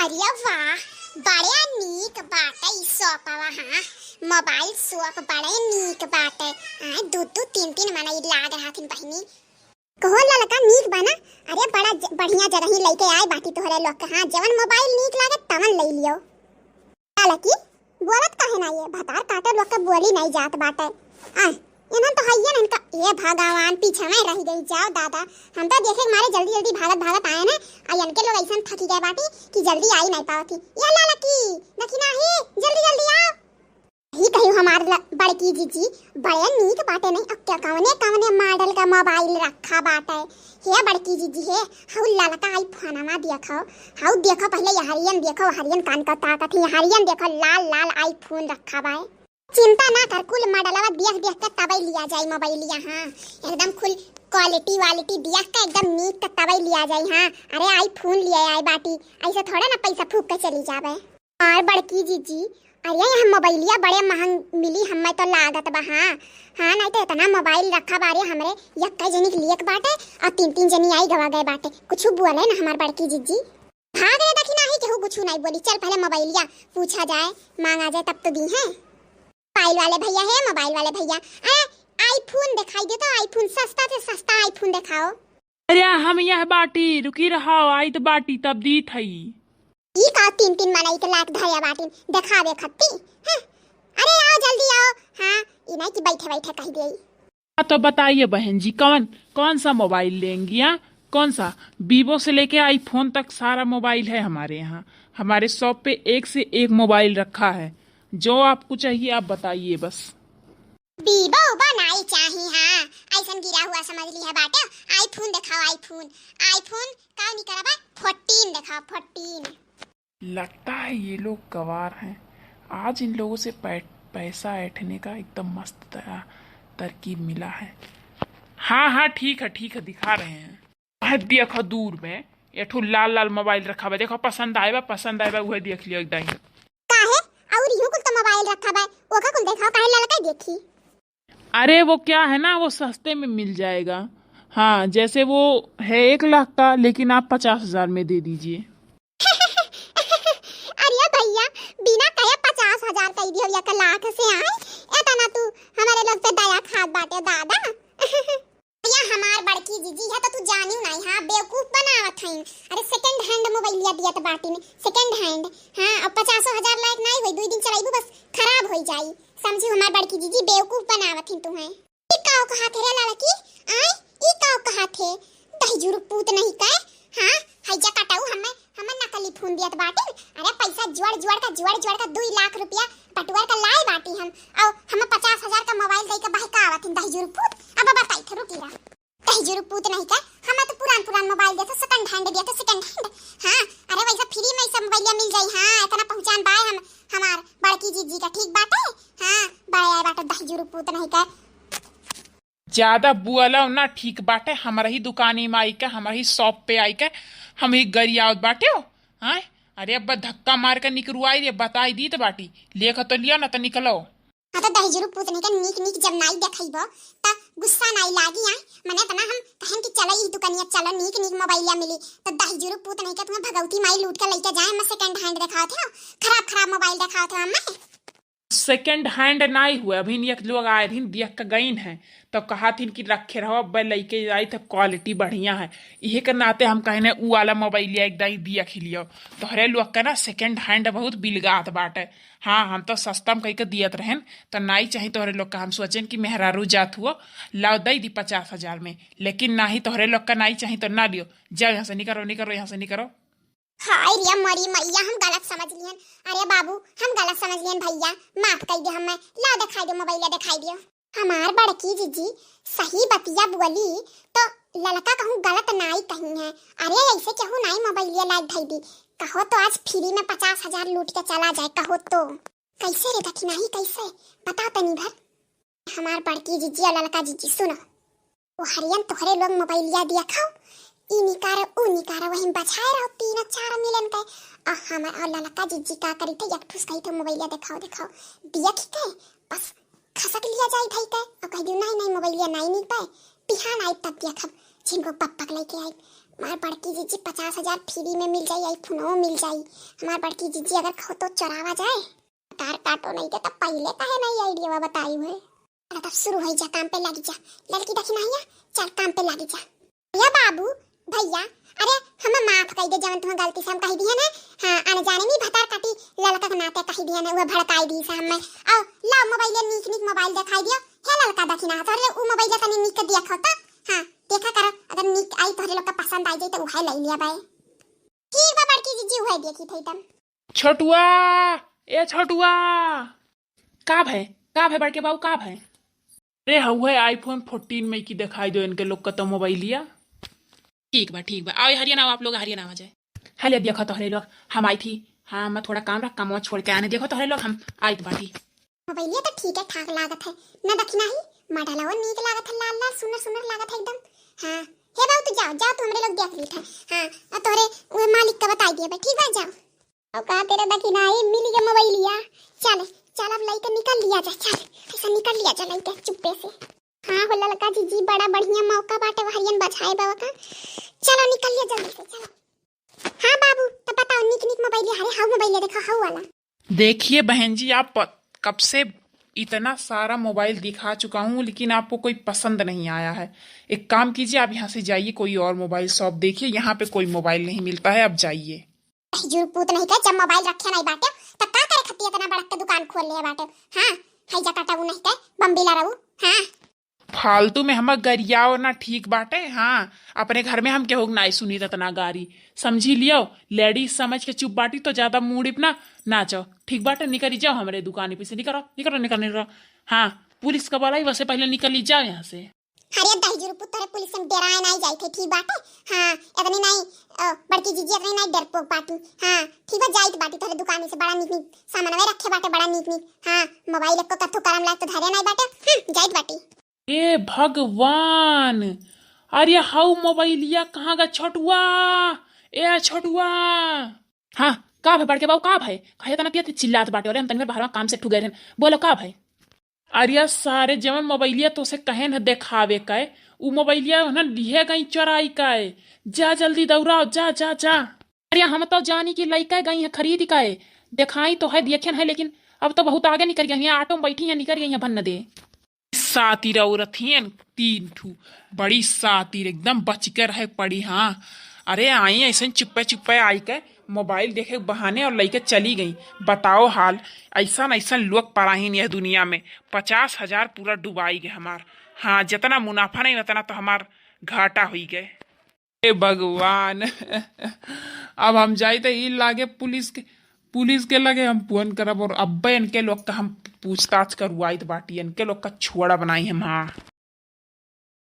अरे वाह, बड़े नीक बाटे ई शॉपवा। हाँ, मोबाइल शॉप बड़े नीक बाटे। दो दो तीन तीन मना ई लाग रहथिन बहिनी। कहो ललका नीक बना। अरे बड़ा बढ़िया जगह ही लेके आए बाटी तोहरे लोग के। हाँ, जवन मोबाइल नीक लागे तवन ले लियो। ललकी बोलत काहे ना ये भतार काटे लोग के बोली नहीं जात बाटे। इन्हन तो हइया न इनका ये भगवान पीछे में रह गई जाओ दादा। हम तो देखे मारे जल्दी जल्दी भागत भागत आए ना। इनके लोग ऐसा थकी गए बाटी कि जल्दी आई नहीं पावती। ये ललकी देखी ना ही जल्दी जल्दी आओ। ही कहियो हमार बड़की जीजी बड़े नीक बाटे नहीं। अब क्या कवने कवने मॉडल का मोबाइल रखा बाटे। हे बड़की जीजी हे हाउ ललका आई फोनमा देखो। हाउ देखो पहले हरियन देखो, हरियन कान का ताकत ही हरियन देखो लाल लाल आईफोन रखा बा। चिंता ना कर, कुल मॉडलवा देख देख के तबई लिया जाए मोबाइल लिया। हाँ, एकदम फुल क्वालिटी वालिटी देख के एकदम नीक के तबई लिया जाए। हाँ, अरे आईफोन लिया आए बाटी, ऐसे थोड़ा ना पैसा फूक के चली जावे। और बड़की जीजी अरे यहाँ मोबाइलिया बड़े महंग मिली हमें तो लागत बा। हाँ हाँ, नहीं तो इतना मोबाइल रखा बारे हमरे यक्का जनी के लिए बाटे और तीन तीन जनी आई गवा गए बाटे। कुछ बोले ना हमार बड़की जीजी भाग रहे देखी ना ही केहू कुछ नहीं बोली। चल पहले मोबाइलिया पूछा जाए मांगा जाए तब तो दी है। मोबाइल वाले भैया है, मोबाइल वाले भैया आईफोन दिखाई दे तो आईफोन सस्ता से सस्ता आईफोन दिखाओ। अरे हम यह बाटी रुकी रहा आई तो बाटी तब दी थई ई का तीन तीन मनाई के लाख धरिया बाटी दिखावे खत्ती। हाँ, अरे आओ जल्दी आओ। हाँ, ई नहीं कि बैठे बैठे कह दे। तो बताइए बहन जी कौन कौन सा मोबाइल लेंगी? कौन सा? वीवो से लेके आईफोन तक सारा मोबाइल है हमारे यहाँ। हमारे शॉप पे एक से एक मोबाइल रखा है। जो आपको चाहिए आप बताइए बस। वीवो बनाई चाहिए। हाँ, ऐसा गिरा हुआ समझ लिया बाटे। आईफोन दिखाओ आईफोन। आईफोन का निकला बा 14 दिखाओ 14। लगता है ये लोग गवार हैं। आज इन लोगों से पैसा ऐंठने का एकदम मस्त तरकीब मिला है। हाँ हाँ ठीक है दिखा रहे हैं। देखो दूर में एक लाल लाल मोबाइल रखा हुआ। देखो पसंद आएगा वह देख लियो एकदम। काहे और यूं कुल तो मोबाइल रखा बा ओका कुल दिखाओ काहे ललका देखी। अरे वो क्या है ना, वो सस्ते में मिल जाएगा। हाँ, जैसे वो है 1 लाख का लेकिन आप 50,000 में दे दीजिए। अरे भैया बिना कहे 50,000 कह दियो या लाख से आए एतना तू हमारे लोग पे दया खाद बाटे दादा। या हमार बड़की जीजी है तो तू जानियो नहीं। हाँ, बेवकूफ बनावत हईं। अरे सेकंड हैंड मोबाइल लिया दिया तो बाटी में सेकंड हैंड। हाँ, अब 50,000 लायक नहीं होई, 2 दिन चलाइबू बस खराब हो जाई। समझी हमार बड़की जीजी बेवकूफ बनावत हईं तुम्हें। ई काओ कहा थे रे लड़की आई ई काओ कहा थे दहीजुर पूत नहीं कहे। हाँ, हैजा कटाऊ हमें नकली फोन दियत बाटी। अरे पैसा जोड़ का 2 लाख रुपया पटुआर का लाए बाटी हम और हमें 50,000 का मोबाइल दे के बहकावत हईं दहीजुर पूत। अब बताई थे रुकी रहा दहीजुर पूत नहीं का हमें तो पुरान मोबाइल देता सेकंड हैंड दिया तो सेकंड हैंड। हाँ, अरे वैसा फ्री में सब मोबाइल मिल जाई। हाँ, इतना पहचान बाय हम हमार बड़की जीजी का ठीक बाटे। हाँ, बड़े बाटे दहीजुर पूत नहीं का ज्यादा बुआला ना ठीक बाटे। हमारा ही दुकानी में आई का, हमारी शॉप पे आई का, हम ही गरियावत बाटे हो। हाँ, अरे अब धक्का मार कर निकरुआई रे बताई दी तो बाटी लेख तो लिया ना तो निकलो। हाँ, तो दहीजुर पूत नहीं का नीक जब नाई देखइबो त गुस्सा नाई लागी। आई मने तना हम कहन कि चलो ई दुकानिया चलो नीक मोबाइलिया मिली तो दहीजुर पूत नहीं का तुम्हें भगवती माई लूट के लेके जाए। मैं सेकंड हैंड दिखाओ थे खराब मोबाइल दिखाओ थे हमें। सेकंड हैंड नहीं हुआ। अभी एक लोग आए थे देख के गईन है तो कहा थी कि रखे रहो अब लेके आई तो क्वालिटी बढ़िया है। यही के नाते हम कहने ऊ वाला मोबाइल एकदम देख लियो। तो हरे लोग का ना सेकंड हैंड बहुत बिलगात बाटे। हाँ, हम तो सस्ता में कहीं के दियत रहन तो नहीं चाहिए तो हरे लोग का हम सोचें कि मेहरारू जात हुआ लाओ दई दी 50,000 में, लेकिन नहीं तो हरे लोग का नहीं चाहिए तो ना लियो। जाओ यहाँ से निकलो यहाँ से निकलो। हाय रे मरी मैया हम गलत समझ लियन। अरे बाबू हम गलत समझ लियन भैया माफ कर दे हमें। ला दिखाई दो मोबाइल दिखाई दियो। हमार बड़की जीजी सही बतिया बोली तो ललका कहूँ गलत नहीं कही है। अरे ऐसे कहूँ नहीं मोबाइल लाइक ढाई दी कहो तो आज फ्री में 50,000 लूट के चला जाए कहो तो कैसे रे दखी नहीं कैसे बता तनी भर। हमार बड़की जीजी और ललका जीजी सुनो वो हरियन तोहरे लोग मोबाइलिया दिया खाओ ई निकारा वहीं बचाए रहो 3-4 मिलन के। हमार और ललका जीजी का करी थे एक ठूस कही तो मोबाइलिया दिखाओ देख के बस खसक लिया जाए भाई के और कह दियो नहीं मोबाइलिया नहीं पाए पिहान आई तब देखब जिनको पप्पा लेके आई हमार बड़की जीजी 50,000 फ्री में मिल जाई, आईफोन मिल जाई। हमार बड़की जीजी अगर खो तो चोरावा जाए, तार काटो नहीं तो तब पहले काहे नहीं आइडिया बताई हुए। अरे तब शुरू हो जा, काम पे लगी जा। लड़की देखी नहीं है, चल काम पे लगी जा। भैया बाबू भैया, अरे हमें माफ कर दे जवन तुम्हें गलती से हम कही दिया ना। हाँ आने जाने में भतार काटी लड़का के नाते कही दिया ना, वो भड़काई दी से हमें। आओ ला मोबाइल नीक नीक मोबाइल दिखाई दियो। हे लड़का देखी ना तोरे उ मोबाइल तनी नीक के दिया खता। हां देखा करो, अगर नीक आई तोरे लोग का पसंद आई जाई तो उहे ले लिया भाई। ठीक बा बड़की जीजी उहे देखी थई तम। छोटुआ, ए छोटुआ, का है बड़के बाबू का है? अरे हुए आईफोन 14 में की दिखाई दो इनके लोग का तो मोबाइल लिया। ठीक बा आओ हरियाणा, आप लोग हरियाणा आ जाए। हेले देखो तो हरे लोग हम आई थी। हाँ मैं थोड़ा काम रखा, मैं छोड़ के आने। देखो तो हरे लोग हम आई बाटी। मोबाइल तो ठीक है ठाक लागत है ना, देखी नहीं मॉडल वो नीक लागत है, लाल लाल सुंदर सुंदर लागत है एकदम। हां हे बाबू तू जाओ तो हमरे लोग देख ली था। हां अब तोरे वो मालिक का बता दिए बा, ठीक है जाओ। अब का तेरे देखी नहीं मिल गया मोबाइल लिया। चल चल अब लइके निकल लिया जा, चल ऐसा निकल लिया जा लइके चुप्पे से। हाँ हो लड़का जीजी बड़ा बढ़िया मौका बाटे हरियन बचाए बाबा का। चलो निकल लिया जल्दी से चलो। हाँ बाबू तो बताओ नीक नीक मोबाइल है? हाउ मोबाइल देखो हाउ वाला। देखिए बहन जी, आप कब से इतना सारा मोबाइल दिखा चुका हूँ लेकिन आपको कोई पसंद नहीं आया है। एक काम कीजिए, आप यहाँ से जाइए, कोई और मोबाइल शॉप देखिए। यहाँ पे कोई मोबाइल नहीं मिलता है, अब जाइए। जुर पूत नहीं का जब मोबाइल रखे नहीं बाटे तब का करे खतिया इतना बड़ा के दुकान खोल ले बाटे। हां है जा काटा नहीं का बम्बीला रहू। हां फालतू में हम गरियाओ ना, ठीक बाटे। हाँ अपने घर में हम केहू ना सुनी तना गारी, समझी लियो। लेडीज समझ के चुप बाटी तो ज्यादा मूड अपना नाचो, ठीक बाटे। निकली जाओ हमारे दुकान पे से, निकलो। हाँ पुलिस का बोला वैसे पहले निकली जाओ यहाँ से। अरे दहजूर पुत्र पुलिस से डराए नहीं जाई थे, ठीक बाटे। हां इतनी नहीं बड़की जीजी इतनी नहीं डरपोक बाटी। हां ठीक बा जाइत बाटी तोरे दुकान से बड़ा नीक नीक सामान वे रखे बाटे, बड़ा नीक नीक। हां मोबाइल को कथु करम लायक तो धरे नहीं बाटे। जाइत बाटी। ए भगवान, अरे हाउ मोबाइलिया कहाँ गा छोटुआ? ए छोटुआ, हाँ का है बड़के बाबू, का है? कहे तना पिया चिल्लात बाटे। अरे हम तनमें बाहर काम से ठुक गए। बोलो का है? अरे सारे जवन मोबाइलिया तो से कहे न देखावे का है, उ मोबाइलिया ना लिए गई चोराई का है। जा जल्दी दौड़ाओ, जा जा जा। अरे हम तो जानी की लइका गई है खरीद का है, दिखाई तो है देखे है, लेकिन अब तो बहुत आगे निकल गई है। ऑटो में बैठी है, निकल गई है भन्न दे। सातिर औरत ही 3 ठू, बड़ी सातिर एकदम बचकर है पड़ी। हाँ अरे आई ऐसे चुप्पे आई के मोबाइल देखे बहाने और लेके चली गई। बताओ हाल, ऐसा लोग पराहीन यह दुनिया में। 50,000 पूरा डुबाई गए हमार। हाँ जितना मुनाफा नहीं उतना तो हमार घाटा हुई गए। हे भगवान अब हम जाए तो ई लागे पुलिस के लगे हम फोन करब, और अब्बे इनके लोग का हम पूछताछ करवाई बाटी, इनके लोग का छुआड़ा बनाई हम। हाँ